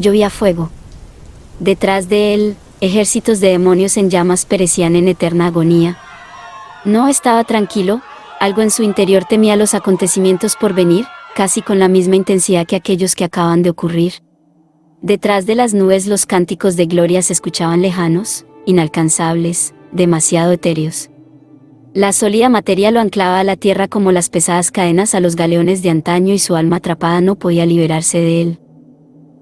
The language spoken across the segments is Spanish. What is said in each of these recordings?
llovía fuego. Detrás de él, ejércitos de demonios en llamas perecían en eterna agonía. No estaba tranquilo, algo en su interior temía los acontecimientos por venir, casi con la misma intensidad que aquellos que acaban de ocurrir. Detrás de las nubes los cánticos de gloria se escuchaban lejanos, inalcanzables, demasiado etéreos. La sólida materia lo anclaba a la tierra como las pesadas cadenas a los galeones de antaño y su alma atrapada no podía liberarse de él.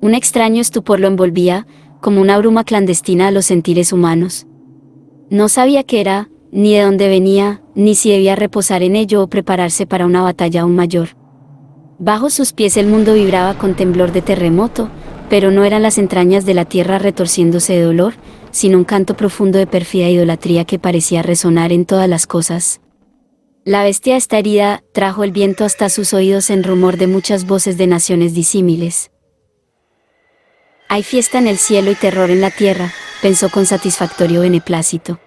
Un extraño estupor lo envolvía, como una bruma clandestina a los sentires humanos. No sabía qué era, ni de dónde venía, ni si debía reposar en ello o prepararse para una batalla aún mayor. Bajo sus pies el mundo vibraba con temblor de terremoto, pero no eran las entrañas de la tierra retorciéndose de dolor, sino un canto profundo de pérfida idolatría que parecía resonar en todas las cosas. La bestia esta herida trajo el viento hasta sus oídos en rumor de muchas voces de naciones disímiles. Hay fiesta en el cielo y terror en la tierra, pensó con satisfactorio beneplácito.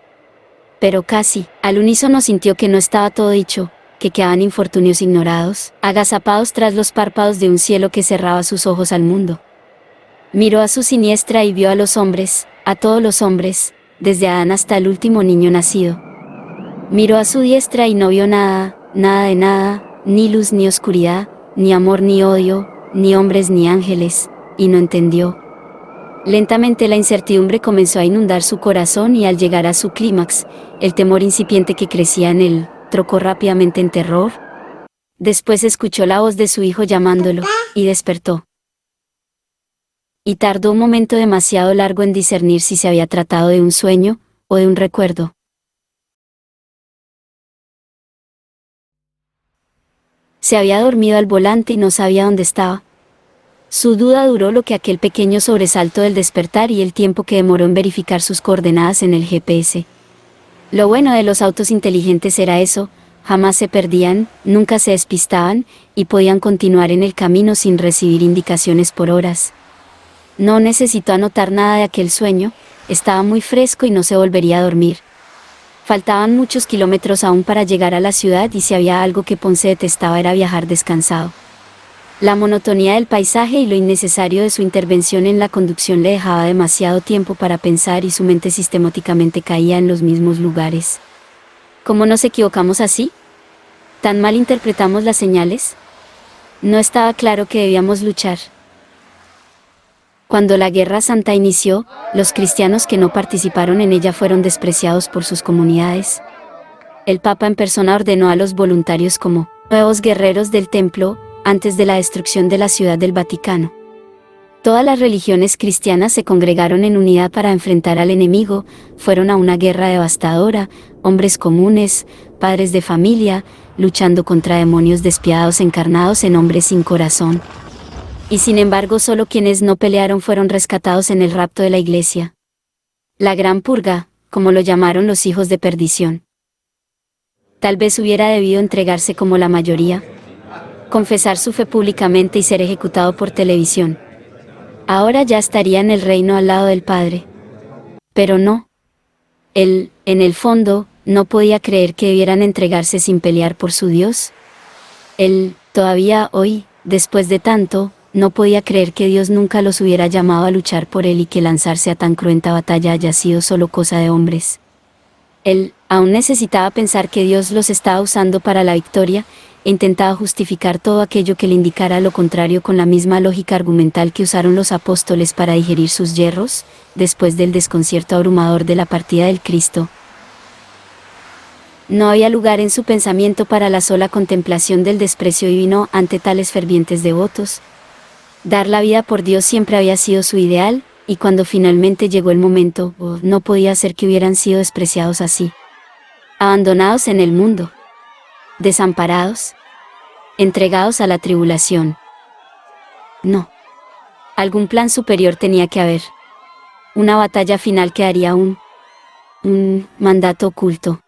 Pero casi, al unísono sintió que no estaba todo dicho, que quedaban infortunios ignorados, agazapados tras los párpados de un cielo que cerraba sus ojos al mundo. Miró a su siniestra y vio a los hombres, a todos los hombres, desde Adán hasta el último niño nacido. Miró a su diestra y no vio nada, nada de nada, ni luz ni oscuridad, ni amor ni odio, ni hombres ni ángeles, y no entendió. Lentamente la incertidumbre comenzó a inundar su corazón y al llegar a su clímax, el temor incipiente que crecía en él, trocó rápidamente en terror. Después escuchó la voz de su hijo llamándolo, y despertó. Y tardó un momento demasiado largo en discernir si se había tratado de un sueño, o de un recuerdo. Se había dormido al volante y no sabía dónde estaba. Su duda duró lo que aquel pequeño sobresalto del despertar y el tiempo que demoró en verificar sus coordenadas en el GPS. Lo bueno de los autos inteligentes era eso, jamás se perdían, nunca se despistaban, y podían continuar en el camino sin recibir indicaciones por horas. No necesitó anotar nada de aquel sueño, estaba muy fresco y no se volvería a dormir. Faltaban muchos kilómetros aún para llegar a la ciudad y si había algo que Ponce detestaba era viajar descansado. La monotonía del paisaje y lo innecesario de su intervención en la conducción le dejaba demasiado tiempo para pensar y su mente sistemáticamente caía en los mismos lugares. ¿Cómo nos equivocamos así? ¿Tan mal interpretamos las señales? No estaba claro que debíamos luchar. Cuando la Guerra Santa inició, los cristianos que no participaron en ella fueron despreciados por sus comunidades. El Papa en persona ordenó a los voluntarios como nuevos guerreros del templo, antes de la destrucción de la Ciudad del Vaticano. Todas las religiones cristianas se congregaron en unidad para enfrentar al enemigo, fueron a una guerra devastadora, hombres comunes, padres de familia, luchando contra demonios despiadados encarnados en hombres sin corazón. Y sin embargo solo quienes no pelearon fueron rescatados en el rapto de la Iglesia. La Gran Purga, como lo llamaron los hijos de perdición. Tal vez hubiera debido entregarse como la mayoría, confesar su fe públicamente y ser ejecutado por televisión. Ahora ya estaría en el reino al lado del Padre. Pero no. Él, en el fondo, no podía creer que debieran entregarse sin pelear por su Dios. Él, todavía hoy, después de tanto, no podía creer que Dios nunca los hubiera llamado a luchar por él y que lanzarse a tan cruenta batalla haya sido solo cosa de hombres. Él, aún necesitaba pensar que Dios los estaba usando para la victoria, e intentaba justificar todo aquello que le indicara lo contrario con la misma lógica argumental que usaron los apóstoles para digerir sus yerros, después del desconcierto abrumador de la partida del Cristo. No había lugar en su pensamiento para la sola contemplación del desprecio divino ante tales fervientes devotos. Dar la vida por Dios siempre había sido su ideal, y cuando finalmente llegó el momento, no podía ser que hubieran sido despreciados así. Abandonados en el mundo. Desamparados. Entregados a la tribulación. No. Algún plan superior tenía que haber. Una batalla final que haría un mandato oculto.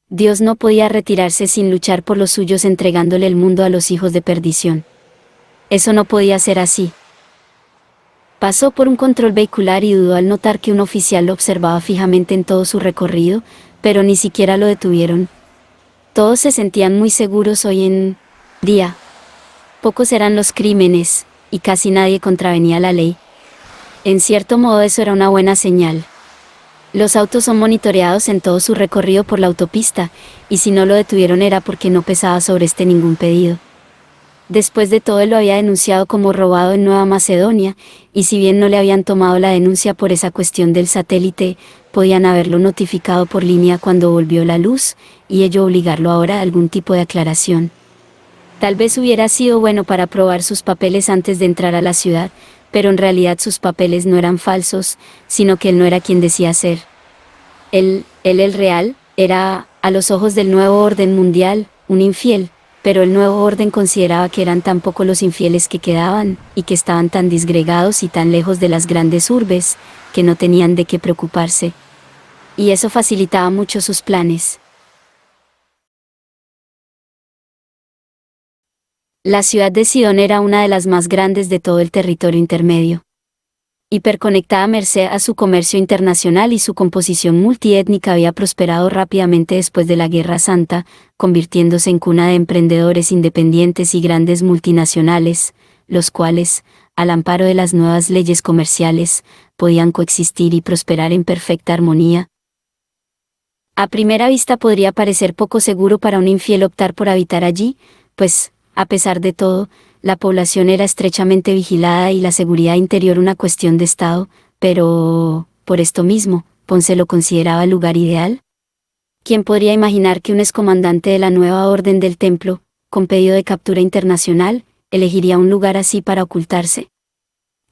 Dios no podía retirarse sin luchar por los suyos entregándole el mundo a los hijos de perdición. Eso no podía ser así. Pasó por un control vehicular y dudó al notar que un oficial lo observaba fijamente en todo su recorrido, pero ni siquiera lo detuvieron. Todos se sentían muy seguros hoy en día. Pocos eran los crímenes, y casi nadie contravenía la ley. En cierto modo eso era una buena señal. Los autos son monitoreados en todo su recorrido por la autopista, y si no lo detuvieron era porque no pesaba sobre ningún pedido. Después de todo él lo había denunciado como robado en Nueva Macedonia, y si bien no le habían tomado la denuncia por esa cuestión del satélite, podían haberlo notificado por línea cuando volvió la luz, y ello obligarlo ahora a algún tipo de aclaración. Tal vez hubiera sido bueno para probar sus papeles antes de entrar a la ciudad, pero en realidad sus papeles no eran falsos, sino que él no era quien decía ser. Él, el real, era, a los ojos del nuevo orden mundial, un infiel, pero el nuevo orden consideraba que eran tan pocos los infieles que quedaban, y que estaban tan disgregados y tan lejos de las grandes urbes, que no tenían de qué preocuparse. Y eso facilitaba mucho sus planes. La ciudad de Sidón era una de las más grandes de todo el territorio intermedio. Hiperconectada merced a su comercio internacional y su composición multiétnica había prosperado rápidamente después de la Guerra Santa, convirtiéndose en cuna de emprendedores independientes y grandes multinacionales, los cuales, al amparo de las nuevas leyes comerciales, podían coexistir y prosperar en perfecta armonía. A primera vista podría parecer poco seguro para un infiel optar por habitar allí, pues, a pesar de todo, la población era estrechamente vigilada y la seguridad interior una cuestión de Estado, pero, por esto mismo, Ponce lo consideraba el lugar ideal. ¿Quién podría imaginar que un excomandante de la nueva Orden del Templo, con pedido de captura internacional, elegiría un lugar así para ocultarse?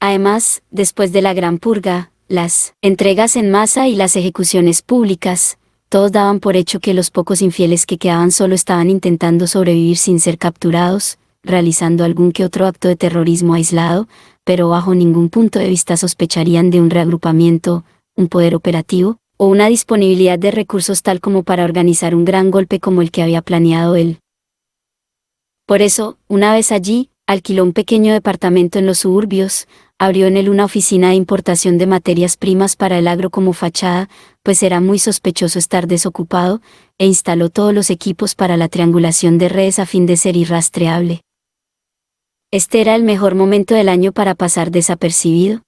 Además, después de la Gran Purga, las entregas en masa y las ejecuciones públicas, todos daban por hecho que los pocos infieles que quedaban solo estaban intentando sobrevivir sin ser capturados, realizando algún que otro acto de terrorismo aislado, pero bajo ningún punto de vista sospecharían de un reagrupamiento, un poder operativo, o una disponibilidad de recursos tal como para organizar un gran golpe como el que había planeado él. Por eso, una vez allí, alquiló un pequeño departamento en los suburbios, abrió en él una oficina de importación de materias primas para el agro como fachada, pues era muy sospechoso estar desocupado, e instaló todos los equipos para la triangulación de redes a fin de ser irrastreable. Este era el mejor momento del año para pasar desapercibido.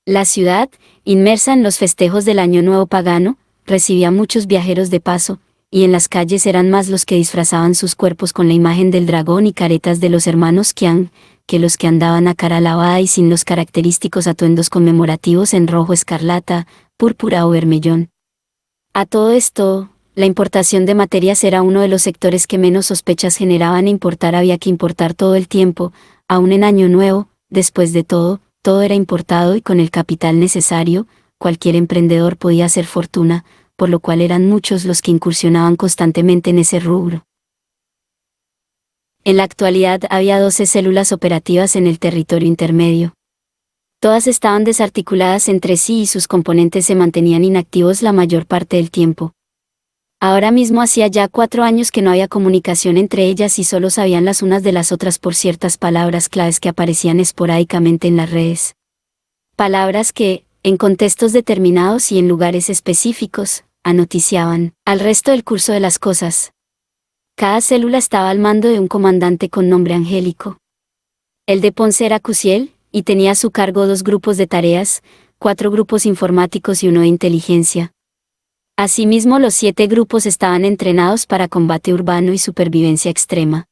La ciudad, inmersa en los festejos del Año Nuevo pagano, recibía muchos viajeros de paso, y en las calles eran más los que disfrazaban sus cuerpos con la imagen del dragón y caretas de los hermanos Qian, que los que andaban a cara lavada y sin los característicos atuendos conmemorativos en rojo escarlata, púrpura o vermellón. A todo esto, la importación de materias era uno de los sectores que menos sospechas generaban e importar había que importar todo el tiempo, aún en Año Nuevo, después de todo era importado y con el capital necesario, cualquier emprendedor podía hacer fortuna, por lo cual eran muchos los que incursionaban constantemente en ese rubro. En la actualidad había 12 células operativas en el territorio intermedio. Todas estaban desarticuladas entre sí y sus componentes se mantenían inactivos la mayor parte del tiempo. Ahora mismo hacía ya 4 años que no había comunicación entre ellas y solo sabían las unas de las otras por ciertas palabras claves que aparecían esporádicamente en las redes. Palabras que, en contextos determinados y en lugares específicos, anoticiaban al resto del curso de las cosas. Cada célula estaba al mando de un comandante con nombre angélico. El de Ponce era Cusiel, y tenía a su cargo 2 grupos de tareas, 4 grupos informáticos y 1 de inteligencia. Asimismo, los 7 grupos estaban entrenados para combate urbano y supervivencia extrema.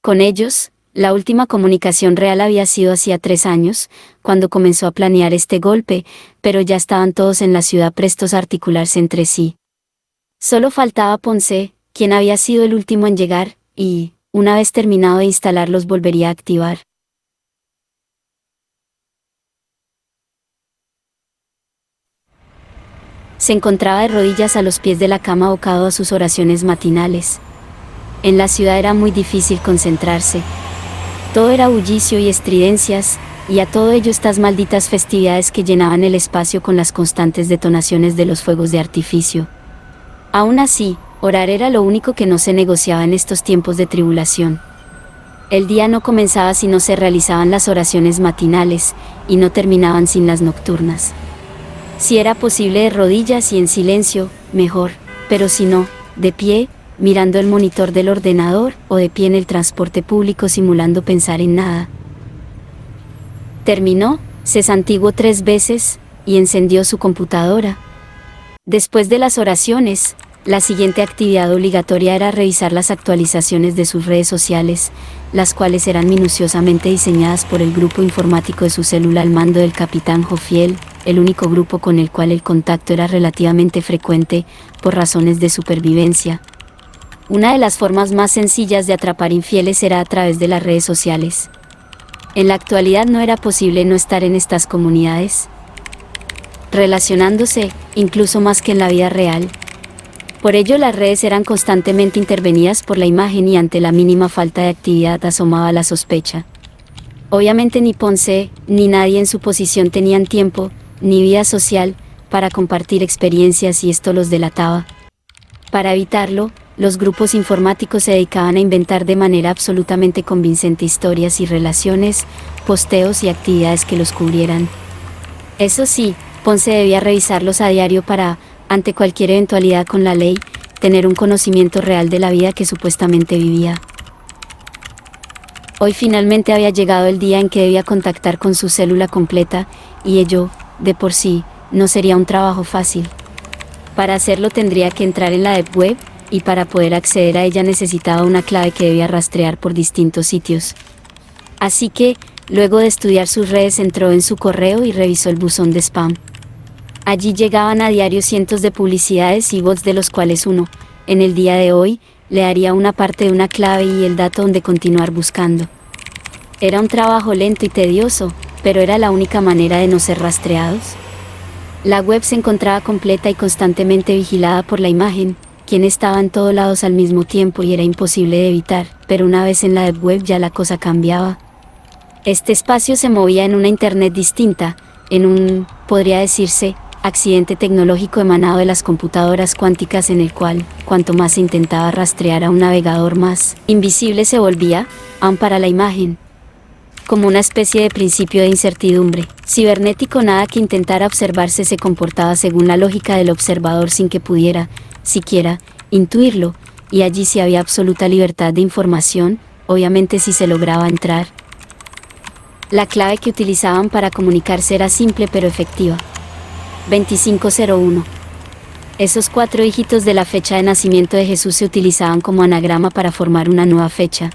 Con ellos, la última comunicación real había sido hacía 3 años, cuando comenzó a planear este golpe, pero ya estaban todos en la ciudad prestos a articularse entre sí. Solo faltaba Ponce, quien había sido el último en llegar, y, una vez terminado de instalarlos, volvería a activar. Se encontraba de rodillas a los pies de la cama abocado a sus oraciones matinales. En la ciudad era muy difícil concentrarse. Todo era bullicio y estridencias, y a todo ello estas malditas festividades que llenaban el espacio con las constantes detonaciones de los fuegos de artificio. Aún así, orar era lo único que no se negociaba en estos tiempos de tribulación. El día no comenzaba si no se realizaban las oraciones matinales, y no terminaban sin las nocturnas. Si era posible de rodillas y en silencio, mejor, pero si no, de pie, mirando el monitor del ordenador, o de pie en el transporte público simulando pensar en nada. Terminó, Se santiguó 3 veces, y encendió su computadora. Después de las oraciones, la siguiente actividad obligatoria era revisar las actualizaciones de sus redes sociales, las cuales eran minuciosamente diseñadas por el grupo informático de su célula al mando del capitán Jofiel, el único grupo con el cual el contacto era relativamente frecuente, por razones de supervivencia. Una de las formas más sencillas de atrapar infieles era a través de las redes sociales. En la actualidad no era posible no estar en estas comunidades, relacionándose, incluso más que en la vida real. Por ello las redes eran constantemente intervenidas por la imagen y ante la mínima falta de actividad asomaba la sospecha. Obviamente ni Ponce, ni nadie en su posición tenían tiempo, ni vida social, para compartir experiencias y esto los delataba. Para evitarlo, los grupos informáticos se dedicaban a inventar de manera absolutamente convincente historias y relaciones, posteos y actividades que los cubrieran. Eso sí, Ponce debía revisarlos a diario para, ante cualquier eventualidad con la ley, tener un conocimiento real de la vida que supuestamente vivía. Hoy finalmente había llegado el día en que debía contactar con su célula completa, y ello, de por sí, no sería un trabajo fácil. Para hacerlo tendría que entrar en la Deep Web, y para poder acceder a ella necesitaba una clave que debía rastrear por distintos sitios. Así que, luego de estudiar sus redes entró en su correo y revisó el buzón de spam. Allí llegaban a diario cientos de publicidades y bots de los cuales uno, en el día de hoy, le daría una parte de una clave y el dato donde continuar buscando. Era un trabajo lento y tedioso, pero era la única manera de no ser rastreados. La web se encontraba completa y constantemente vigilada por la imagen, quien estaba en todos lados al mismo tiempo y era imposible de evitar, pero una vez en la Deep Web ya la cosa cambiaba. Este espacio se movía en una internet distinta, en un, podría decirse, accidente tecnológico emanado de las computadoras cuánticas en el cual, cuanto más se intentaba rastrear a un navegador más invisible se volvía, aun para la imagen, como una especie de principio de incertidumbre cibernético. Nada que intentara observarse se comportaba según la lógica del observador sin que pudiera, siquiera, intuirlo, y allí sí había absoluta libertad de información, obviamente si se lograba entrar. La clave que utilizaban para comunicarse era simple pero efectiva. 2501. Esos 4 dígitos de la fecha de nacimiento de Jesús se utilizaban como anagrama para formar una nueva fecha.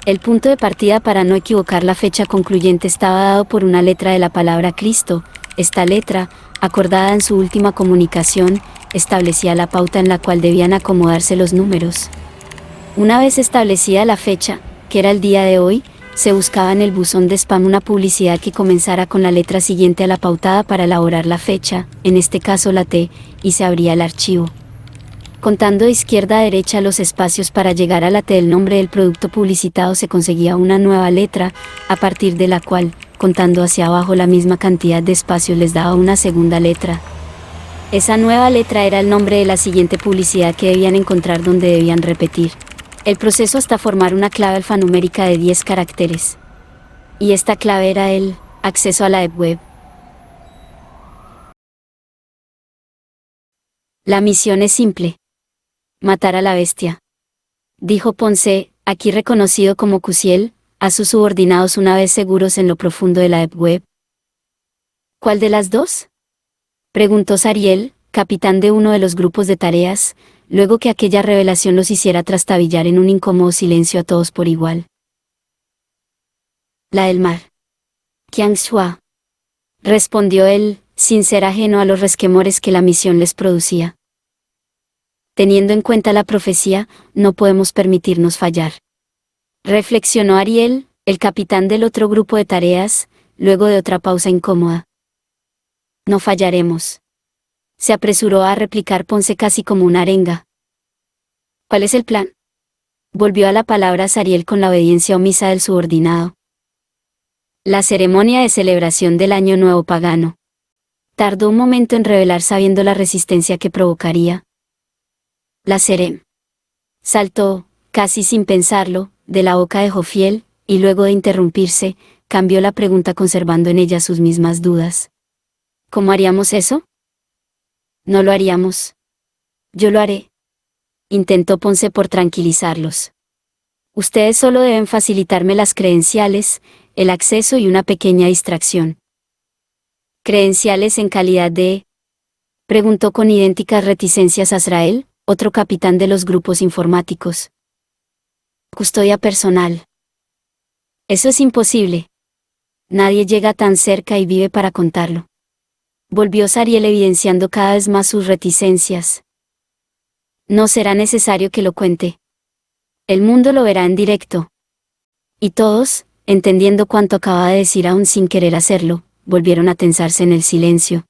El punto de partida para no equivocar la fecha concluyente estaba dado por una letra de la palabra Cristo. Esta letra, acordada en su última comunicación, establecía la pauta en la cual debían acomodarse los números. Una vez establecida la fecha, que era el día de hoy, se buscaba en el buzón de spam una publicidad que comenzara con la letra siguiente a la pautada para elaborar la fecha, en este caso la T, y se abría el archivo. Contando de izquierda a derecha los espacios para llegar a la T del nombre del producto publicitado se conseguía una nueva letra, a partir de la cual, contando hacia abajo la misma cantidad de espacios les daba una segunda letra. Esa nueva letra era el nombre de la siguiente publicidad que debían encontrar donde debían repetir el proceso hasta formar una clave alfanumérica de 10 caracteres. Y esta clave era el acceso a la Deep Web. La misión es simple. Matar a la bestia. Dijo Ponce, aquí reconocido como Cusiel, a sus subordinados una vez seguros en lo profundo de la Deep Web. ¿Cuál de las dos?, preguntó Sariel, capitán de uno de los grupos de tareas, luego que aquella revelación los hiciera trastabillar en un incómodo silencio a todos por igual. La del mar. Qiang Shua. Respondió él, sin ser ajeno a los resquemores que la misión les producía. Teniendo en cuenta la profecía, no podemos permitirnos fallar. Reflexionó Ariel, el capitán del otro grupo de tareas, luego de otra pausa incómoda. No fallaremos. Se apresuró a replicar Ponce casi como una arenga. ¿Cuál es el plan?, volvió a la palabra Sariel con la obediencia omisa del subordinado. La ceremonia de celebración del Año Nuevo Pagano. Tardó un momento en revelar sabiendo la resistencia que provocaría. La Cerem. Saltó, casi sin pensarlo, de la boca de Jofiel, y luego de interrumpirse, cambió la pregunta conservando en ella sus mismas dudas. ¿Cómo haríamos eso? No lo haríamos. Yo lo haré. Intentó Ponce por tranquilizarlos. Ustedes solo deben facilitarme las credenciales, el acceso y una pequeña distracción. ¿Credenciales en calidad de? Preguntó con idénticas reticencias Azrael, otro capitán de los grupos informáticos. Custodia personal. Eso es imposible. Nadie llega tan cerca y vive para contarlo. Volvió Sariel evidenciando cada vez más sus reticencias. No será necesario que lo cuente. El mundo lo verá en directo. Y todos, entendiendo cuanto acababa de decir aún sin querer hacerlo, volvieron a tensarse en el silencio.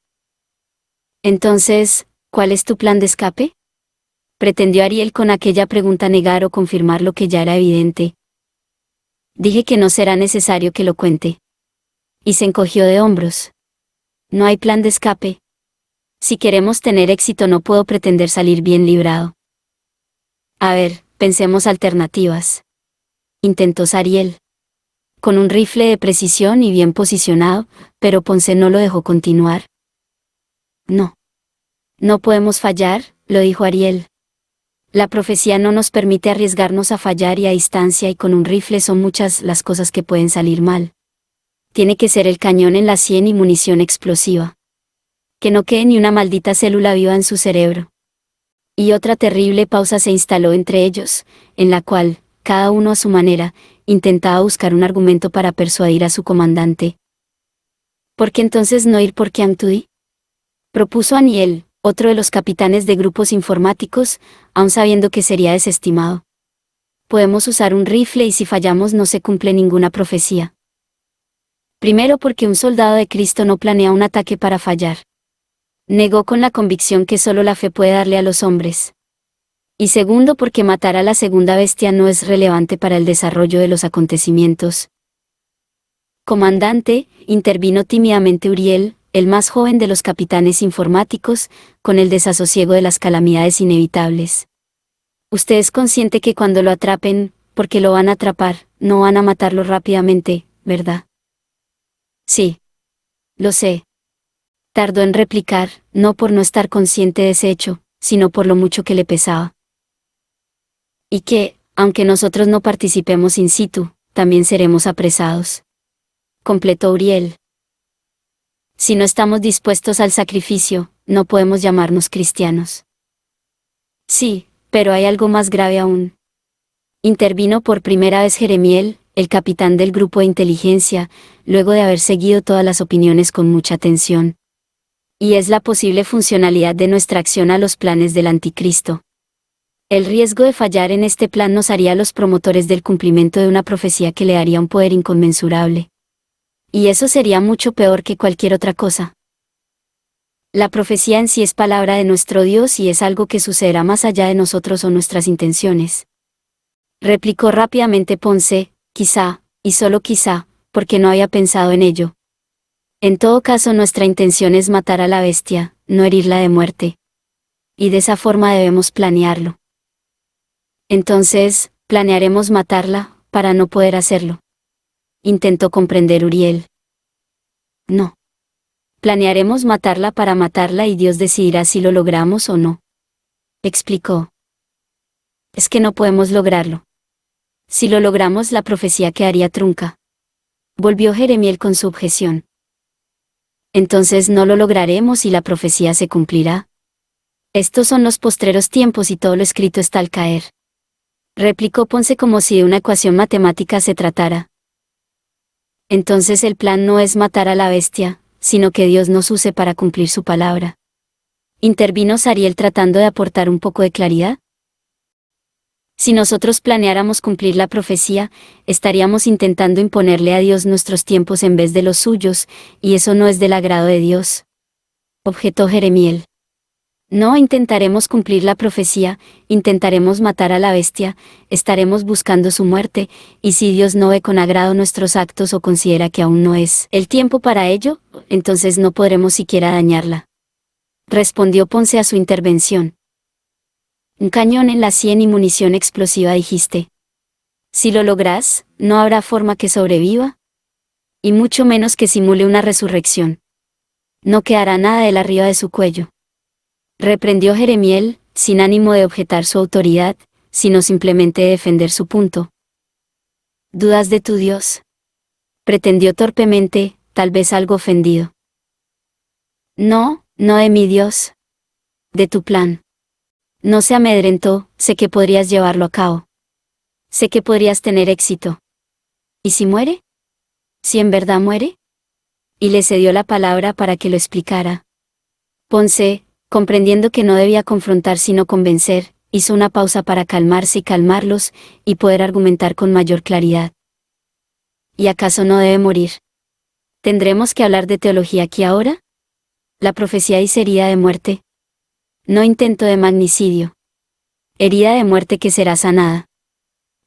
Entonces, ¿cuál es tu plan de escape? Pretendió Ariel con aquella pregunta negar o confirmar lo que ya era evidente. Dije que no será necesario que lo cuente. Y se encogió de hombros. No hay plan de escape. Si queremos tener éxito no puedo pretender salir bien librado. A ver, pensemos alternativas. Intentó Sariel. Con un rifle de precisión y bien posicionado, pero Ponce no lo dejó continuar. No. No podemos fallar, lo dijo Ariel. La profecía no nos permite arriesgarnos a fallar y a distancia y con un rifle son muchas las cosas que pueden salir mal. Tiene que ser el cañón en la sien y munición explosiva. Que no quede ni una maldita célula viva en su cerebro. Y otra terrible pausa se instaló entre ellos, en la cual, cada uno a su manera, intentaba buscar un argumento para persuadir a su comandante. ¿Por qué entonces no ir por Kiang Tudi? Propuso Aniel, otro de los capitanes de grupos informáticos, aun sabiendo que sería desestimado. Podemos usar un rifle y si fallamos no se cumple ninguna profecía. Primero porque un soldado de Cristo no planea un ataque para fallar. Negó con la convicción que solo la fe puede darle a los hombres. Y segundo porque matar a la segunda bestia no es relevante para el desarrollo de los acontecimientos. Comandante, intervino tímidamente Uriel, el más joven de los capitanes informáticos, con el desasosiego de las calamidades inevitables. Usted es consciente que cuando lo atrapen, porque lo van a atrapar, no van a matarlo rápidamente, ¿verdad? Sí. Lo sé. Tardó en replicar, no por no estar consciente de ese hecho, sino por lo mucho que le pesaba. Y que, aunque nosotros no participemos in situ, también seremos apresados. Completó Uriel. Si no estamos dispuestos al sacrificio, no podemos llamarnos cristianos. Sí, pero hay algo más grave aún. Intervino por primera vez Jeremiel, el capitán del grupo de inteligencia, luego de haber seguido todas las opiniones con mucha atención. Y es la posible funcionalidad de nuestra acción a los planes del anticristo. El riesgo de fallar en este plan nos haría los promotores del cumplimiento de una profecía que le daría un poder inconmensurable. Y eso sería mucho peor que cualquier otra cosa. La profecía en sí es palabra de nuestro Dios y es algo que sucederá más allá de nosotros o nuestras intenciones. Replicó rápidamente Ponce, quizá, y solo quizá, porque no había pensado en ello. En todo caso nuestra intención es matar a la bestia, no herirla de muerte. Y de esa forma debemos planearlo. Entonces, planearemos matarla, para no poder hacerlo. Intentó comprender Uriel. No. Planearemos matarla para matarla y Dios decidirá si lo logramos o no. Explicó. Es que no podemos lograrlo. Si lo logramos la profecía quedaría trunca. Volvió Jeremiel con su objeción. Entonces no lo lograremos y la profecía se cumplirá. Estos son los postreros tiempos y todo lo escrito está al caer. Replicó Ponce como si de una ecuación matemática se tratara. Entonces el plan no es matar a la bestia, sino que Dios nos use para cumplir su palabra. Intervino Sariel tratando de aportar un poco de claridad. Si nosotros planeáramos cumplir la profecía, estaríamos intentando imponerle a Dios nuestros tiempos en vez de los suyos, y eso no es del agrado de Dios. Objetó Jeremiel. No intentaremos cumplir la profecía, intentaremos matar a la bestia, estaremos buscando su muerte, y si Dios no ve con agrado nuestros actos o considera que aún no es el tiempo para ello, entonces no podremos siquiera dañarla. Respondió Ponce a su intervención. Un cañón en la sien y munición explosiva dijiste. Si lo logras, no habrá forma que sobreviva. Y mucho menos que simule una resurrección. No quedará nada de él arriba de su cuello. Reprendió Jeremiel, sin ánimo de objetar su autoridad, sino simplemente de defender su punto. ¿Dudas de tu Dios? Pretendió torpemente, tal vez algo ofendido. No, no de mi Dios. De tu plan. No se amedrentó, sé que podrías llevarlo a cabo. Sé que podrías tener éxito. ¿Y si muere? ¿Si en verdad muere? Y le cedió la palabra para que lo explicara. Ponce, comprendiendo que no debía confrontar sino convencer, hizo una pausa para calmarse y calmarlos, y poder argumentar con mayor claridad. ¿Y acaso no debe morir? ¿Tendremos que hablar de teología aquí ahora? La profecía dice herida de muerte. No intento de magnicidio. Herida de muerte que será sanada.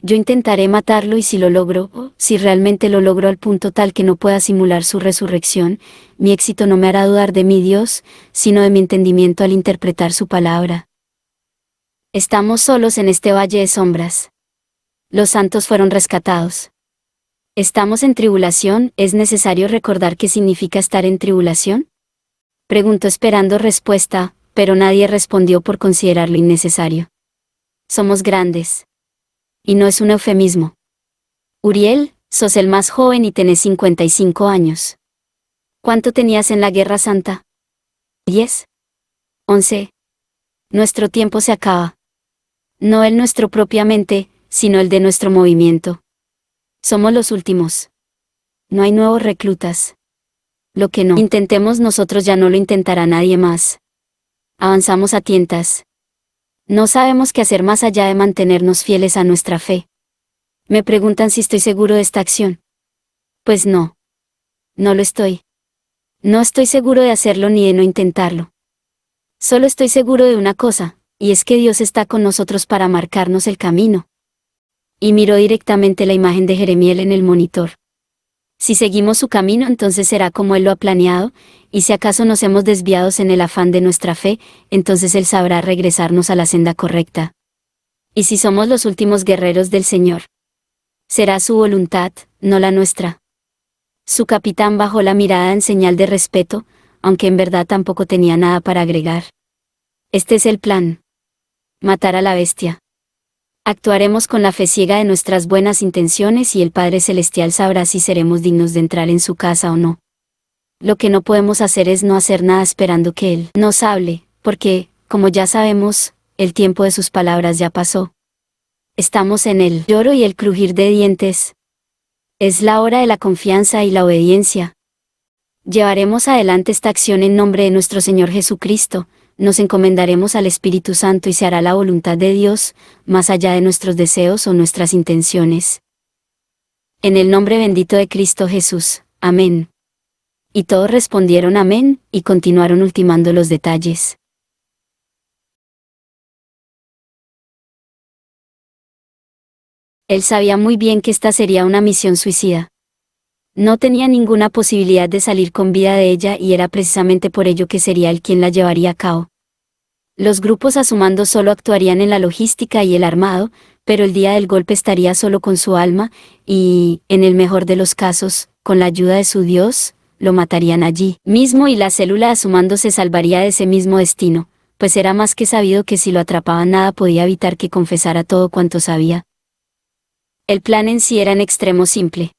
Yo intentaré matarlo y si lo logro, si realmente lo logro al punto tal que no pueda simular su resurrección, mi éxito no me hará dudar de mi Dios, sino de mi entendimiento al interpretar su palabra. Estamos solos en este valle de sombras. Los santos fueron rescatados. ¿Estamos en tribulación? ¿Es necesario recordar qué significa estar en tribulación? Preguntó esperando respuesta, pero nadie respondió por considerarlo innecesario. Somos grandes. Y no es un eufemismo. Uriel, sos el más joven y tenés 55 años. ¿Cuánto tenías en la Guerra Santa? 10. 11. Nuestro tiempo se acaba. No el nuestro propiamente, sino el de nuestro movimiento. Somos los últimos. No hay nuevos reclutas. Lo que no intentemos nosotros ya no lo intentará nadie más. Avanzamos a tientas. No sabemos qué hacer más allá de mantenernos fieles a nuestra fe. Me preguntan si estoy seguro de esta acción. Pues no. No lo estoy. No estoy seguro de hacerlo ni de no intentarlo. Solo estoy seguro de una cosa, y es que Dios está con nosotros para marcarnos el camino. Y miró directamente la imagen de Jeremiel en el monitor. Si seguimos su camino, entonces será como Él lo ha planeado, y si acaso nos hemos desviado en el afán de nuestra fe, entonces Él sabrá regresarnos a la senda correcta. Y si somos los últimos guerreros del Señor, será su voluntad, no la nuestra. Su capitán bajó la mirada en señal de respeto, aunque en verdad tampoco tenía nada para agregar. Este es el plan. Matar a la bestia. Actuaremos con la fe ciega de nuestras buenas intenciones y el Padre Celestial sabrá si seremos dignos de entrar en su casa o no. Lo que no podemos hacer es no hacer nada esperando que Él nos hable, porque, como ya sabemos, el tiempo de sus palabras ya pasó. Estamos en el lloro y el crujir de dientes. Es la hora de la confianza y la obediencia. Llevaremos adelante esta acción en nombre de nuestro Señor Jesucristo, nos encomendaremos al Espíritu Santo y se hará la voluntad de Dios, más allá de nuestros deseos o nuestras intenciones. En el nombre bendito de Cristo Jesús. Amén. Y todos respondieron amén, y continuaron ultimando los detalles. Él sabía muy bien que esta sería una misión suicida. No tenía ninguna posibilidad de salir con vida de ella y era precisamente por ello que sería él quien la llevaría a cabo. Los grupos a su mando solo actuarían en la logística y el armado, pero el día del golpe estaría solo con su alma, y, en el mejor de los casos, con la ayuda de su Dios, lo matarían allí mismo y la célula a su mando se salvaría de ese mismo destino, pues era más que sabido que si lo atrapaban nada podía evitar que confesara todo cuanto sabía. El plan en sí era en extremo simple.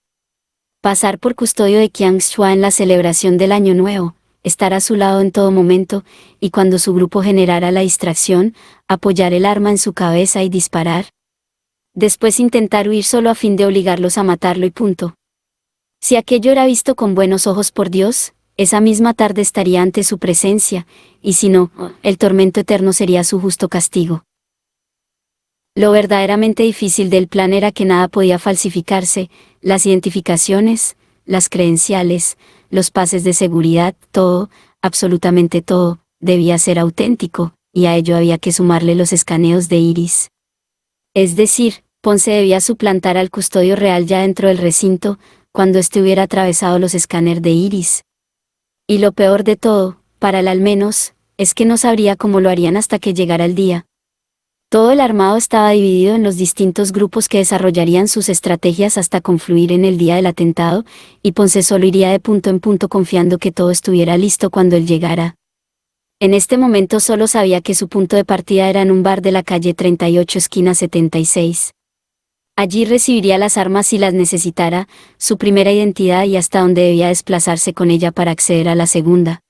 Pasar por custodio de Qiang Shua en la celebración del Año Nuevo, estar a su lado en todo momento, y cuando su grupo generara la distracción, apoyar el arma en su cabeza y disparar. Después intentar huir solo a fin de obligarlos a matarlo y punto. Si aquello era visto con buenos ojos por Dios, esa misma tarde estaría ante su presencia, y si no, el tormento eterno sería su justo castigo. Lo verdaderamente difícil del plan era que nada podía falsificarse, las identificaciones, las credenciales, los pases de seguridad, todo, absolutamente todo, debía ser auténtico, y a ello había que sumarle los escaneos de iris. Es decir, Ponce debía suplantar al custodio real ya dentro del recinto, cuando éste hubiera atravesado los escáneres de iris. Y lo peor de todo, para él al menos, es que no sabría cómo lo harían hasta que llegara el día. Todo el armado estaba dividido en los distintos grupos que desarrollarían sus estrategias hasta confluir en el día del atentado, y Ponce solo iría de punto en punto confiando que todo estuviera listo cuando él llegara. En este momento solo sabía que su punto de partida era en un bar de la calle 38 esquina 76. Allí recibiría las armas si las necesitara, su primera identidad y hasta dónde debía desplazarse con ella para acceder a la segunda.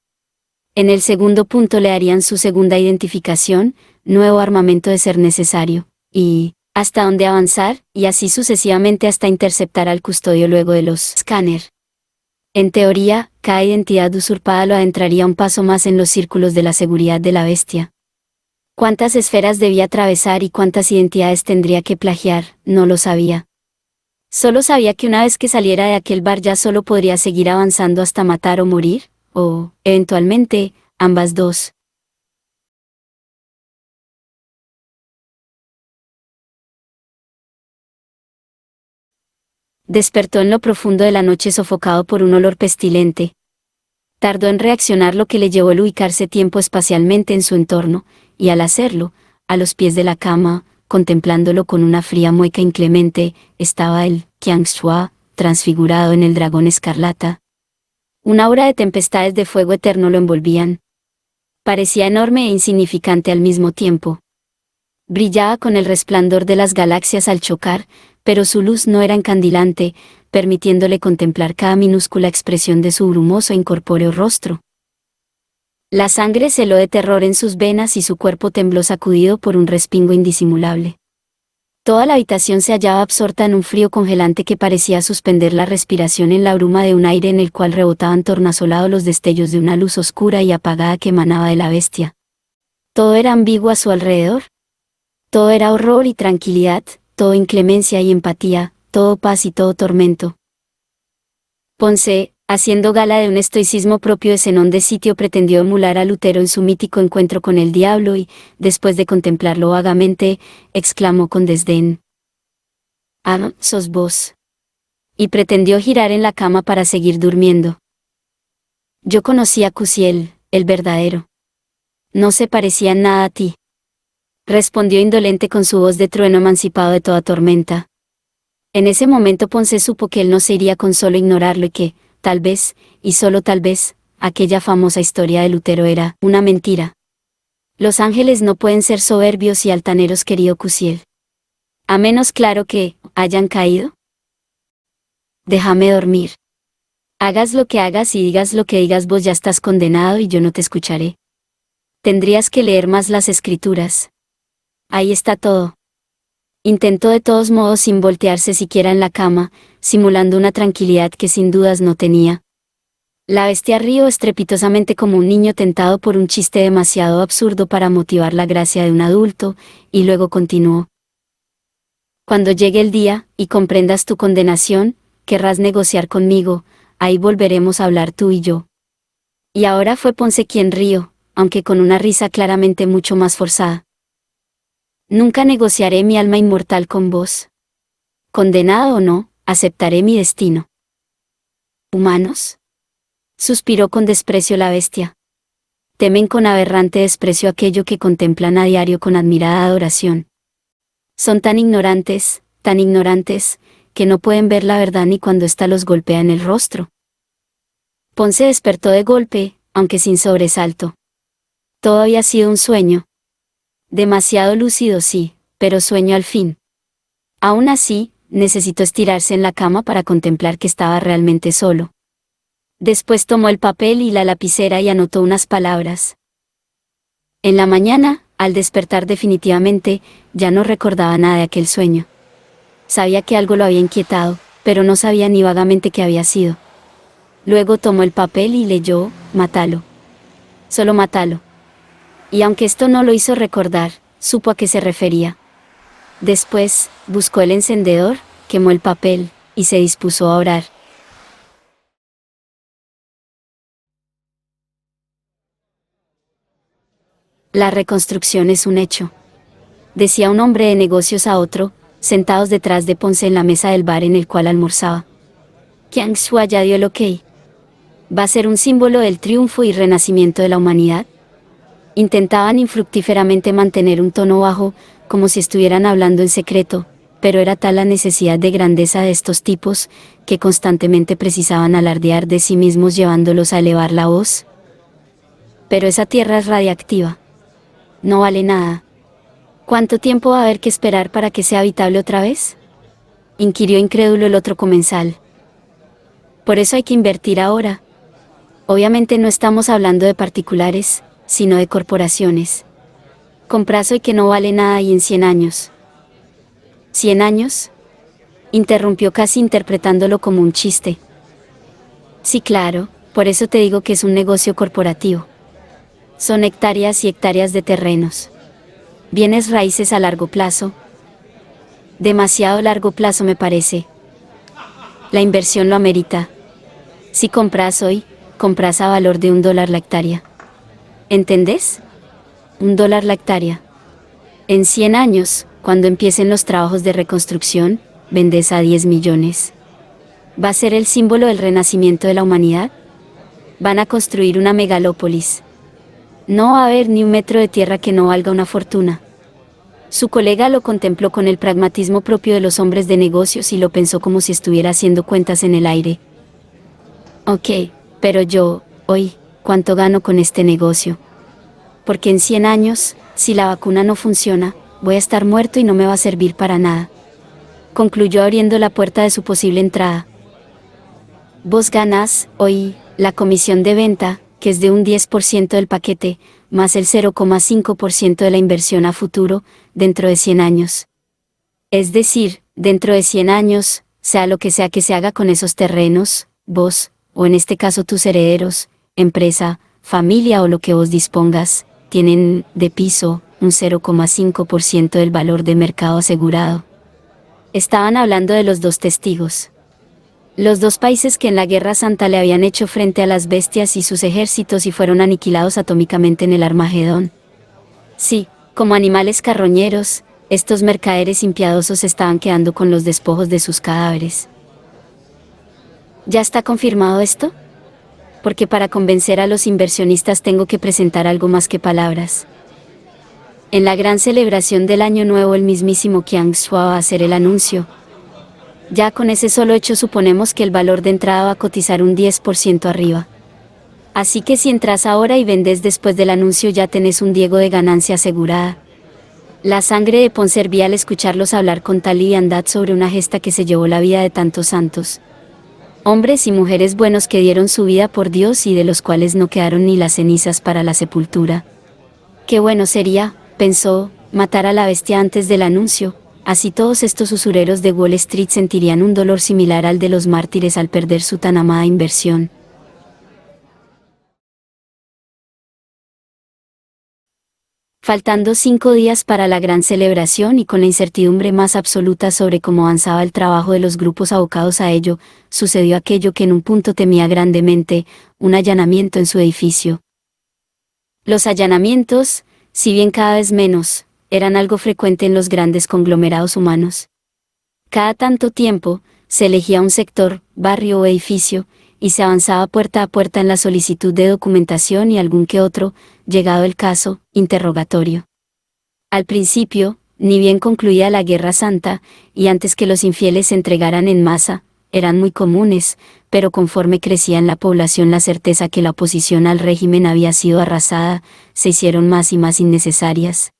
En el segundo punto le harían su segunda identificación, nuevo armamento de ser necesario, y hasta dónde avanzar, y así sucesivamente hasta interceptar al custodio luego de los escáner. En teoría, cada identidad usurpada lo adentraría un paso más en los círculos de la seguridad de la bestia. Cuántas esferas debía atravesar y cuántas identidades tendría que plagiar, no lo sabía. Solo sabía que una vez que saliera de aquel bar ya solo podría seguir avanzando hasta matar o morir, o, eventualmente, ambas dos. Despertó en lo profundo de la noche sofocado por un olor pestilente. Tardó en reaccionar, lo que le llevó a ubicarse tiempo espacialmente en su entorno, y al hacerlo, a los pies de la cama, contemplándolo con una fría mueca inclemente, estaba el Qiangxua, transfigurado en el dragón escarlata. Una aura de tempestades de fuego eterno lo envolvían. Parecía enorme e insignificante al mismo tiempo. Brillaba con el resplandor de las galaxias al chocar, pero su luz no era encandilante, permitiéndole contemplar cada minúscula expresión de su brumoso e incorpóreo rostro. La sangre se heló de terror en sus venas y su cuerpo tembló sacudido por un respingo indisimulable. Toda la habitación se hallaba absorta en un frío congelante que parecía suspender la respiración en la bruma de un aire en el cual rebotaban tornasolados los destellos de una luz oscura y apagada que emanaba de la bestia. Todo era ambiguo a su alrededor. Todo era horror y tranquilidad, todo inclemencia y empatía, todo paz y todo tormento. Ponce, haciendo gala de un estoicismo propio de Zenón de Sitio, pretendió emular a Lutero en su mítico encuentro con el diablo y, después de contemplarlo vagamente, exclamó con desdén: «Ah, sos vos». Y pretendió girar en la cama para seguir durmiendo. «Yo conocí a Kusiel, el verdadero. No se parecía en nada a ti», respondió indolente con su voz de trueno emancipado de toda tormenta. En ese momento Ponce supo que él no se iría con solo ignorarlo y que, tal vez, y solo tal vez, aquella famosa historia de Lutero era una mentira. Los ángeles no pueden ser soberbios y altaneros, querido Kusiel. A menos, claro, que hayan caído. Déjame dormir. Hagas lo que hagas y digas lo que digas, vos ya estás condenado y yo no te escucharé. Tendrías que leer más las escrituras. Ahí está todo. Intentó de todos modos sin voltearse siquiera en la cama, simulando una tranquilidad que sin dudas no tenía. La bestia rió estrepitosamente como un niño tentado por un chiste demasiado absurdo para motivar la gracia de un adulto, y luego continuó: «Cuando llegue el día, y comprendas tu condenación, querrás negociar conmigo, ahí volveremos a hablar tú y yo». Y ahora fue Ponce quien rió, aunque con una risa claramente mucho más forzada. «Nunca negociaré mi alma inmortal con vos. Condenado o no, aceptaré mi destino». «¿Humanos?», suspiró con desprecio la bestia. «Temen con aberrante desprecio aquello que contemplan a diario con admirada adoración. Son tan ignorantes, que no pueden ver la verdad ni cuando ésta los golpea en el rostro». Ponce despertó de golpe, aunque sin sobresalto. Todo había sido un sueño. Demasiado lúcido, sí, pero sueño al fin. Aún así, necesitó estirarse en la cama para contemplar que estaba realmente solo. Después tomó el papel y la lapicera y anotó unas palabras. En la mañana, al despertar definitivamente, ya no recordaba nada de aquel sueño. Sabía que algo lo había inquietado, pero no sabía ni vagamente qué había sido. Luego tomó el papel y leyó: «Mátalo. Solo mátalo». Y aunque esto no lo hizo recordar, supo a qué se refería. Después, buscó el encendedor, quemó el papel, y se dispuso a orar. La reconstrucción es un hecho, decía un hombre de negocios a otro, sentados detrás de Ponce en la mesa del bar en el cual almorzaba. Qiangxua ya dio el ok. ¿Va a ser un símbolo del triunfo y renacimiento de la humanidad? Intentaban infructíferamente mantener un tono bajo, como si estuvieran hablando en secreto, pero era tal la necesidad de grandeza de estos tipos, que constantemente precisaban alardear de sí mismos llevándolos a elevar la voz. «Pero esa tierra es radiactiva. No vale nada. ¿Cuánto tiempo va a haber que esperar para que sea habitable otra vez?», inquirió incrédulo el otro comensal. «Por eso hay que invertir ahora. Obviamente no estamos hablando de particulares, sino de corporaciones. Compras hoy que no vale nada y en 100 años. ¿100 años? Interrumpió casi interpretándolo como un chiste. Sí, claro, por eso te digo que es un negocio corporativo. Son hectáreas y hectáreas de terrenos. Bienes raíces a largo plazo. Demasiado largo plazo me parece. La inversión lo amerita. Si compras hoy, compras a valor de $1 la hectárea. ¿Entendés? $1 la hectárea. En 100 años, cuando empiecen los trabajos de reconstrucción, vendes a 10 millones. ¿Va a ser el símbolo del renacimiento de la humanidad? Van a construir una megalópolis. No va a haber ni un metro de tierra que no valga una fortuna. Su colega lo contempló con el pragmatismo propio de los hombres de negocios y lo pensó como si estuviera haciendo cuentas en el aire. Ok, pero yo, hoy, ¿cuánto gano con este negocio? Porque en 100 años, si la vacuna no funciona, voy a estar muerto y no me va a servir para nada. Concluyó abriendo la puerta de su posible entrada. Vos ganás, hoy, la comisión de venta, que es de un 10% del paquete, más el 0,5% de la inversión a futuro, dentro de 100 años. Es decir, dentro de 100 años, sea lo que sea que se haga con esos terrenos, vos, o en este caso tus herederos, empresa, familia o lo que vos dispongas, tienen, de piso, un 0,5% del valor de mercado asegurado. Estaban hablando de los dos testigos. Los dos países que en la Guerra Santa le habían hecho frente a las bestias y sus ejércitos y fueron aniquilados atómicamente en el Armagedón. Sí, como animales carroñeros, estos mercaderes impiadosos estaban quedando con los despojos de sus cadáveres. ¿Ya está confirmado esto? Porque para convencer a los inversionistas tengo que presentar algo más que palabras. En la gran celebración del Año Nuevo el mismísimo Qiang Shuo va a hacer el anuncio. Ya con ese solo hecho suponemos que el valor de entrada va a cotizar un 10% arriba. Así que si entras ahora y vendes después del anuncio ya tenés un Diego de ganancia asegurada. La sangre de Ponce hervía al escucharlos hablar con tal liviandad sobre una gesta que se llevó la vida de tantos santos. Hombres y mujeres buenos que dieron su vida por Dios y de los cuales no quedaron ni las cenizas para la sepultura. Qué bueno sería, pensó, matar a la bestia antes del anuncio. Así todos estos usureros de Wall Street sentirían un dolor similar al de los mártires al perder su tan amada inversión. Faltando 5 días para la gran celebración y con la incertidumbre más absoluta sobre cómo avanzaba el trabajo de los grupos abocados a ello, sucedió aquello que en un punto temía grandemente, un allanamiento en su edificio. Los allanamientos, si bien cada vez menos, eran algo frecuente en los grandes conglomerados humanos. Cada tanto tiempo, se elegía un sector, barrio o edificio, y se avanzaba puerta a puerta en la solicitud de documentación y algún que otro, llegado el caso, interrogatorio. Al principio, ni bien concluía la Guerra Santa, y antes que los infieles se entregaran en masa, eran muy comunes, pero conforme crecía en la población la certeza que la oposición al régimen había sido arrasada, se hicieron más y más innecesarias.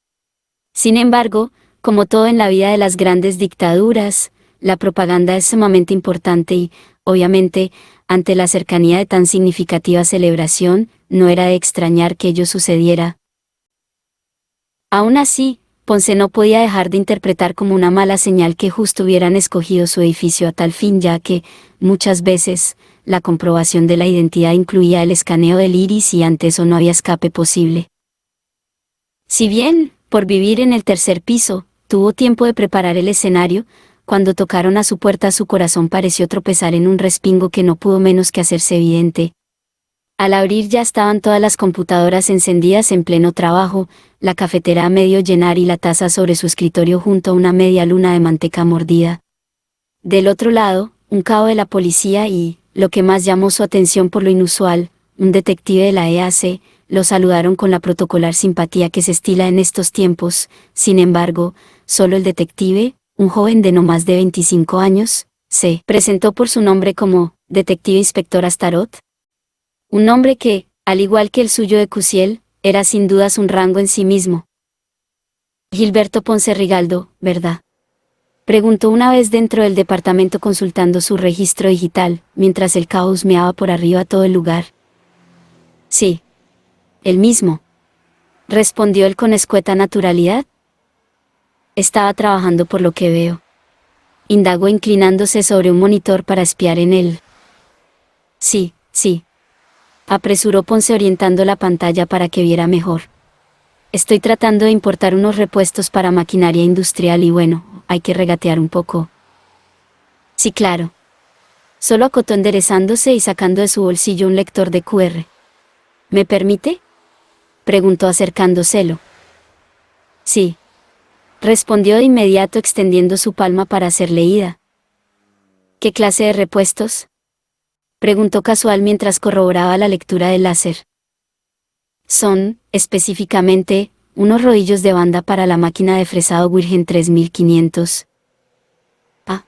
Sin embargo, como todo en la vida de las grandes dictaduras, la propaganda es sumamente importante y, obviamente, ante la cercanía de tan significativa celebración, no era de extrañar que ello sucediera. Aún así, Ponce no podía dejar de interpretar como una mala señal que justo hubieran escogido su edificio a tal fin, ya que, muchas veces, la comprobación de la identidad incluía el escaneo del iris y ante eso no había escape posible. Si bien, por vivir en el tercer piso, tuvo tiempo de preparar el escenario, cuando tocaron a su puerta su corazón pareció tropezar en un respingo que no pudo menos que hacerse evidente. Al abrir ya estaban todas las computadoras encendidas en pleno trabajo, la cafetera a medio llenar y la taza sobre su escritorio junto a una media luna de manteca mordida. Del otro lado, un cabo de la policía y, lo que más llamó su atención por lo inusual, un detective de la EAC, lo saludaron con la protocolar simpatía que se estila en estos tiempos. Sin embargo, solo el detective, un joven de no más de 25 años, se presentó por su nombre como Detective Inspector Astaroth. Un nombre que, al igual que el suyo de Cusiel, era sin dudas un rango en sí mismo. Gilberto Ponce Rigaldo, ¿verdad? Preguntó una vez dentro del departamento consultando su registro digital, mientras el caos meaba por arriba todo el lugar. Sí, el mismo, respondió él con escueta naturalidad. Estaba trabajando por lo que veo. Indagó inclinándose sobre un monitor para espiar en él. Sí, sí. Apresuró Ponce orientando la pantalla para que viera mejor. Estoy tratando de importar unos repuestos para maquinaria industrial y bueno, hay que regatear un poco. Sí, claro. Solo acotó enderezándose y sacando de su bolsillo un lector de QR. ¿Me permite?, preguntó acercándoselo. Sí. Respondió de inmediato extendiendo su palma para ser leída. ¿Qué clase de repuestos?, preguntó casual mientras corroboraba la lectura del láser. Son, específicamente, unos rodillos de banda para la máquina de fresado Virgen 3500. Ah.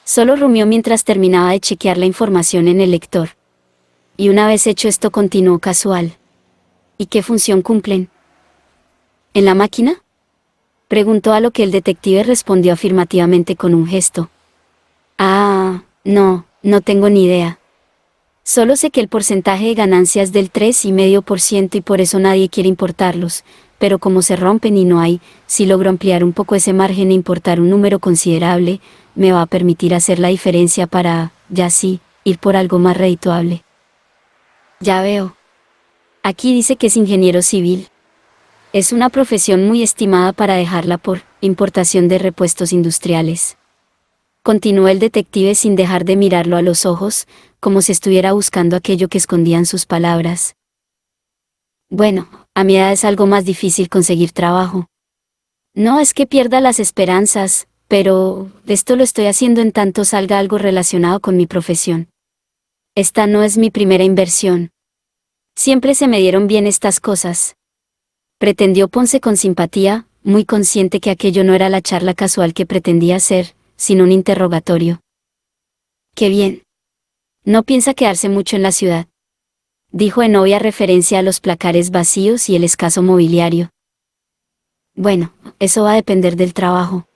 Solo rumió mientras terminaba de chequear la información en el lector. Y una vez hecho esto continuó casual. ¿Y qué función cumplen? ¿En la máquina?, preguntó, a lo que el detective respondió afirmativamente con un gesto. Ah, no tengo ni idea. Solo sé que el porcentaje de ganancia es del 3,5% y por eso nadie quiere importarlos, pero como se rompen y no hay, si logro ampliar un poco ese margen e importar un número considerable, me va a permitir hacer la diferencia para, ya sí, ir por algo más redituable. Ya veo. Aquí dice que es ingeniero civil. Es una profesión muy estimada para dejarla por importación de repuestos industriales. Continuó el detective sin dejar de mirarlo a los ojos, como si estuviera buscando aquello que escondían sus palabras. Bueno, a mi edad es algo más difícil conseguir trabajo. No es que pierda las esperanzas, pero esto lo estoy haciendo en tanto salga algo relacionado con mi profesión. Esta no es mi primera inversión. Siempre se me dieron bien estas cosas. Pretendió Ponce con simpatía, muy consciente que aquello no era la charla casual que pretendía ser, sino un interrogatorio. Qué bien. No piensa quedarse mucho en la ciudad, dijo en obvia referencia a los placares vacíos y el escaso mobiliario. Bueno, eso va a depender del trabajo.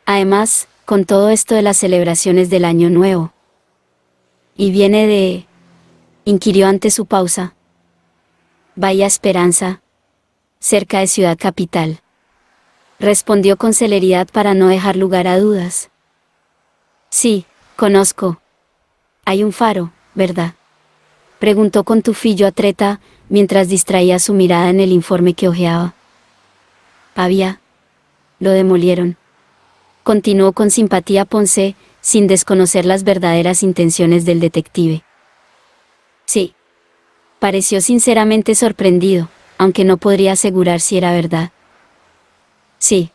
Además, con todo esto de las celebraciones del Año Nuevo. ¿Y viene de...? Inquirió ante su pausa. Bahía Esperanza, cerca de Ciudad Capital. Respondió con celeridad para no dejar lugar a dudas. Sí, conozco. Hay un faro, ¿verdad?, preguntó con tufillo atreta, mientras distraía su mirada en el informe que hojeaba. Había. Lo demolieron. Continuó con simpatía Ponce, sin desconocer las verdaderas intenciones del detective. Sí. Pareció sinceramente sorprendido, aunque no podría asegurar si era verdad. Sí.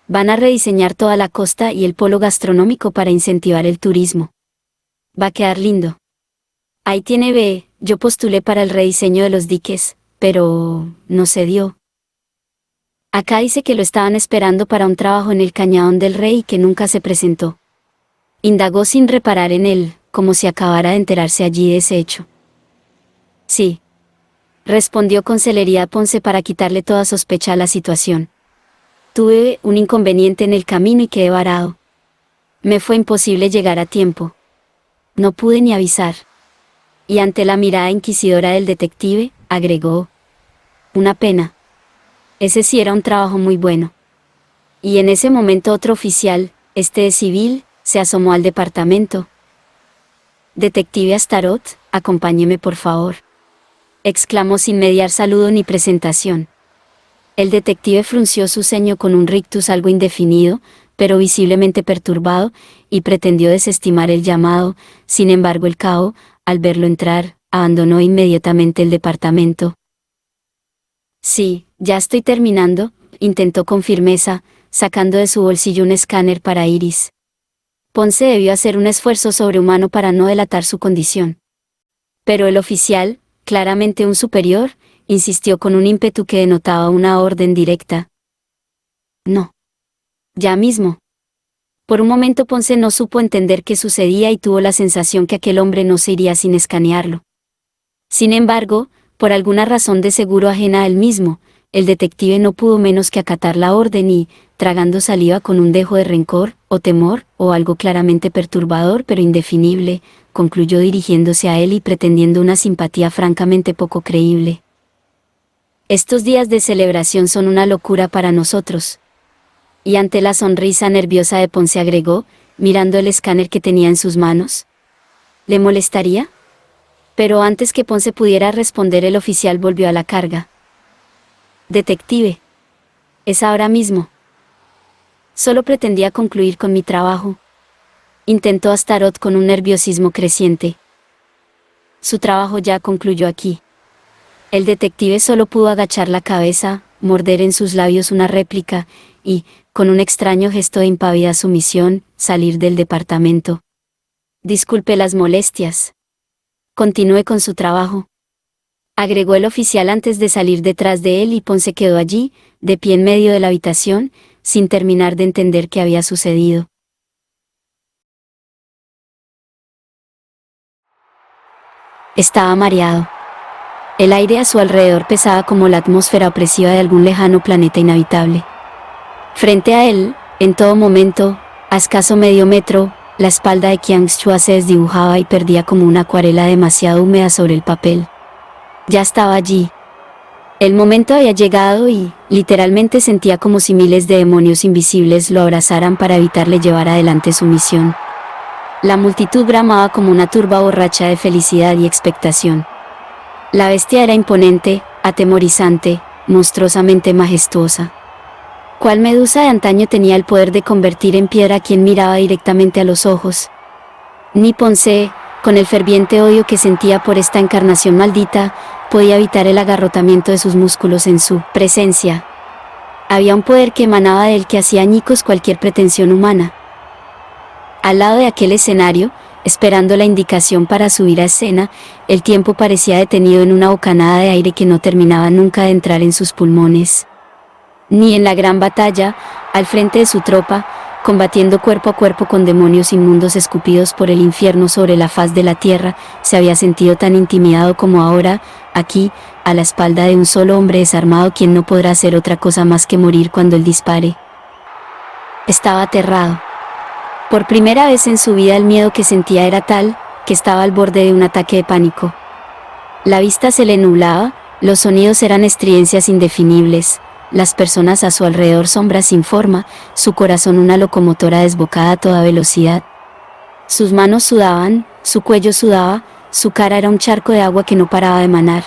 Van a rediseñar toda la costa y el polo gastronómico para incentivar el turismo. Va a quedar lindo. Ahí tiene B, yo postulé para el rediseño de los diques, pero no se dio. Acá dice que lo estaban esperando para un trabajo en el Cañadón del Rey y que nunca se presentó. Indagó sin reparar en él, como si acabara de enterarse allí de ese hecho. Sí. Respondió con celeridad Ponce para quitarle toda sospecha a la situación. Tuve un inconveniente en el camino y quedé varado. Me fue imposible llegar a tiempo. No pude ni avisar. Y ante la mirada inquisidora del detective, agregó: una pena. Ese sí era un trabajo muy bueno. Y en ese momento otro oficial, este de civil, se asomó al departamento. Detective Astaroth, acompáñeme por favor, exclamó sin mediar saludo ni presentación. El detective frunció su ceño con un rictus algo indefinido, pero visiblemente perturbado, y pretendió desestimar el llamado. Sin embargo el cabo, al verlo entrar, abandonó inmediatamente el departamento. Sí, ya estoy terminando, intentó con firmeza, sacando de su bolsillo un escáner para iris. Ponce debió hacer un esfuerzo sobrehumano para no delatar su condición. Pero el oficial, claramente un superior, insistió con un ímpetu que denotaba una orden directa. No. Ya mismo. Por un momento Ponce no supo entender qué sucedía y tuvo la sensación que aquel hombre no se iría sin escanearlo. Sin embargo, por alguna razón de seguro ajena a él mismo, el detective no pudo menos que acatar la orden y, tragando saliva con un dejo de rencor, o temor, o algo claramente perturbador pero indefinible, concluyó dirigiéndose a él y pretendiendo una simpatía francamente poco creíble. Estos días de celebración son una locura para nosotros. Y ante la sonrisa nerviosa de Ponce agregó, mirando el escáner que tenía en sus manos. ¿Le molestaría? Pero antes que Ponce pudiera responder, el oficial volvió a la carga. Detective. Es ahora mismo. Solo pretendía concluir con mi trabajo. Intentó Astaroth con un nerviosismo creciente. Su trabajo ya concluyó aquí. El detective solo pudo agachar la cabeza, morder en sus labios una réplica, y, con un extraño gesto de impávida sumisión, salir del departamento. Disculpe las molestias. Continúe con su trabajo, agregó el oficial antes de salir detrás de él, y Ponce quedó allí, de pie en medio de la habitación, sin terminar de entender qué había sucedido. Estaba mareado. El aire a su alrededor pesaba como la atmósfera opresiva de algún lejano planeta inhabitable. Frente a él, en todo momento, a escaso medio metro, la espalda de Qiang Shua se desdibujaba y perdía como una acuarela demasiado húmeda sobre el papel. Ya estaba allí. El momento había llegado y, literalmente, sentía como si miles de demonios invisibles lo abrazaran para evitarle llevar adelante su misión. La multitud bramaba como una turba borracha de felicidad y expectación. La bestia era imponente, atemorizante, monstruosamente majestuosa. Cual medusa de antaño tenía el poder de convertir en piedra a quien miraba directamente a los ojos. Ni Ponce, con el ferviente odio que sentía por esta encarnación maldita, podía evitar el agarrotamiento de sus músculos en su presencia. Había un poder que emanaba de él que hacía añicos cualquier pretensión humana. Al lado de aquel escenario, esperando la indicación para subir a escena, el tiempo parecía detenido en una bocanada de aire que no terminaba nunca de entrar en sus pulmones. Ni en la gran batalla, al frente de su tropa, combatiendo cuerpo a cuerpo con demonios inmundos escupidos por el infierno sobre la faz de la tierra, se había sentido tan intimidado como ahora, aquí, a la espalda de un solo hombre desarmado quien no podrá hacer otra cosa más que morir cuando él dispare. Estaba aterrado. Por primera vez en su vida el miedo que sentía era tal, que estaba al borde de un ataque de pánico. La vista se le nublaba, los sonidos eran estridencias indefinibles, las personas a su alrededor sombras sin forma, su corazón una locomotora desbocada a toda velocidad. Sus manos sudaban, su cuello sudaba, su cara era un charco de agua que no paraba de manar.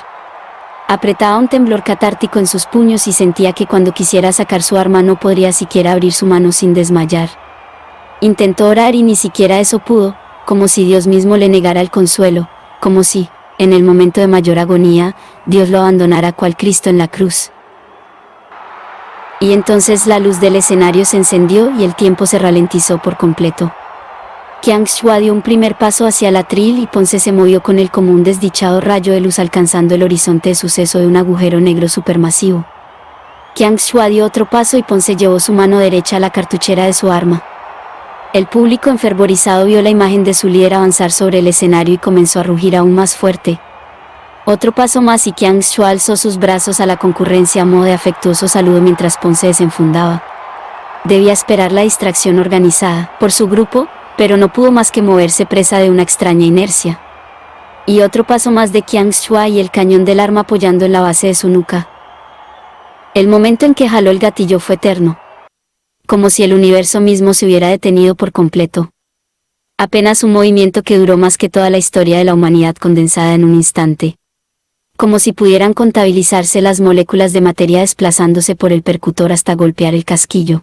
Apretaba un temblor catártico en sus puños y sentía que cuando quisiera sacar su arma no podría siquiera abrir su mano sin desmayar. Intentó orar y ni siquiera eso pudo, como si Dios mismo le negara el consuelo, como si, en el momento de mayor agonía, Dios lo abandonara cual Cristo en la cruz. Y entonces la luz del escenario se encendió y el tiempo se ralentizó por completo. Qiang Shua dio un primer paso hacia el atril y Ponce se movió con él como un desdichado rayo de luz alcanzando el horizonte de suceso de un agujero negro supermasivo. Qiang Shua dio otro paso y Ponce llevó su mano derecha a la cartuchera de su arma. El público enfervorizado vio la imagen de su líder avanzar sobre el escenario y comenzó a rugir aún más fuerte. Otro paso más y Qiang Shua alzó sus brazos a la concurrencia a modo de afectuoso saludo mientras Ponce desenfundaba. Debía esperar la distracción organizada por su grupo, pero no pudo más que moverse presa de una extraña inercia. Y otro paso más de Qiang Shua y el cañón del arma apoyando en la base de su nuca. El momento en que jaló el gatillo fue eterno. Como si el universo mismo se hubiera detenido por completo. Apenas un movimiento que duró más que toda la historia de la humanidad condensada en un instante. Como si pudieran contabilizarse las moléculas de materia desplazándose por el percutor hasta golpear el casquillo.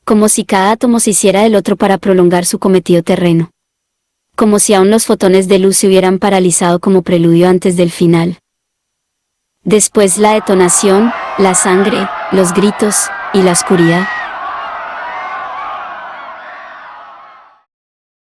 Como si cada átomo se hiciera del otro para prolongar su cometido terreno. Como si aún los fotones de luz se hubieran paralizado como preludio antes del final. Después la detonación, la sangre, los gritos, y la oscuridad.